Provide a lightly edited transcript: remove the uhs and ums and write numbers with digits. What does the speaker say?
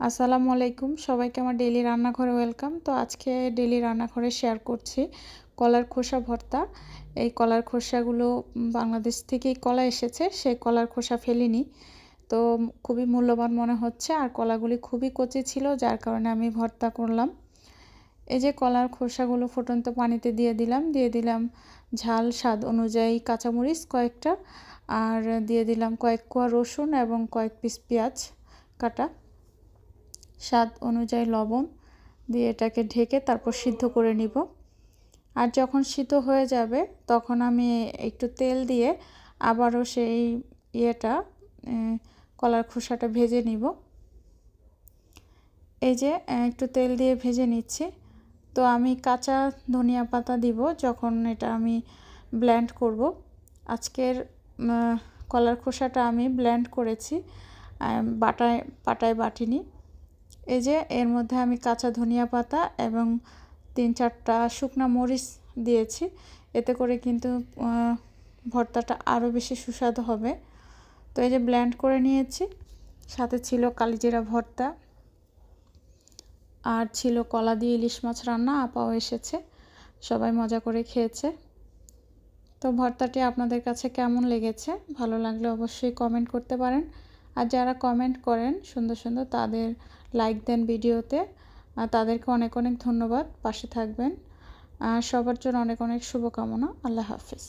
আসসালামু আলাইকুম, সবাইকে আমার ডেইলি রান্নাঘরে ওয়েলকাম। তো আজকে ডেইলি রান্নাঘরে শেয়ার করছি কলার খোসা ভর্তা। এই কলার খোসাগুলো বাংলাদেশ থেকেই কলা এসেছে, সেই কলার খোসা ফেলিনি। তো খুবই মূল্যবান মনে হচ্ছে, আর কলাগুলি খুবই কচি ছিল, যার কারণে আমি ভর্তা করলাম। এই যে কলার খোসাগুলো ফুটন্ত পানিতে দিয়ে দিলাম ঝাল স্বাদ অনুযায়ী কাঁচামরিচ কয়েকটা, আর দিয়ে দিলাম কয়েক কোয়া রসুন এবং কয়েক পিস পেঁয়াজ কাটা, স্বাদ অনুযায়ী লবণ দিয়ে এটাকে ঢেকে তারপর সিদ্ধ করে নিব। আর যখন সিদ্ধ হয়ে যাবে তখন আমি একটু তেল দিয়ে আবারও সেই কলার খোসাটা ভেজে নিব। এই যে একটু তেল দিয়ে ভেজে নিচ্ছি। তো আমি কাঁচা ধনিয়া পাতা দিব যখন এটা আমি ব্লেন্ড করব। আজকের কলার খোসাটা আমি ব্লেন্ড করেছি, পাটায় বাটিনি। এই যে এর মধ্যে আমি কাঁচা ধনিয়া পাতা এবং 3-4টা শুকনো মরিচ দিয়েছি, এতে করে কিন্তু ভর্তাটা আরও বেশি সুস্বাদু হবে। তো এই যে ব্লেন্ড করে নিয়েছি, সাথে ছিল কালিজিরা ভর্তা, আর ছিল কলা দিয়ে ইলিশ মাছ রান্না। আপাও এসেছে, সবাই মজা করে খেয়েছে। তো ভর্তাটি আপনাদের কাছে কেমন লেগেছে? ভালো লাগলে অবশ্যই কমেন্ট করতে পারেন। আর যারা কমেন্ট করেন সুন্দর সুন্দর, তাদের লাইক দেন ভিডিওতে, তাদেরকে অনেক অনেক ধন্যবাদ। পাশে থাকবেন। সবার জন্য অনেক অনেক শুভকামনা। আল্লাহ হাফেজ।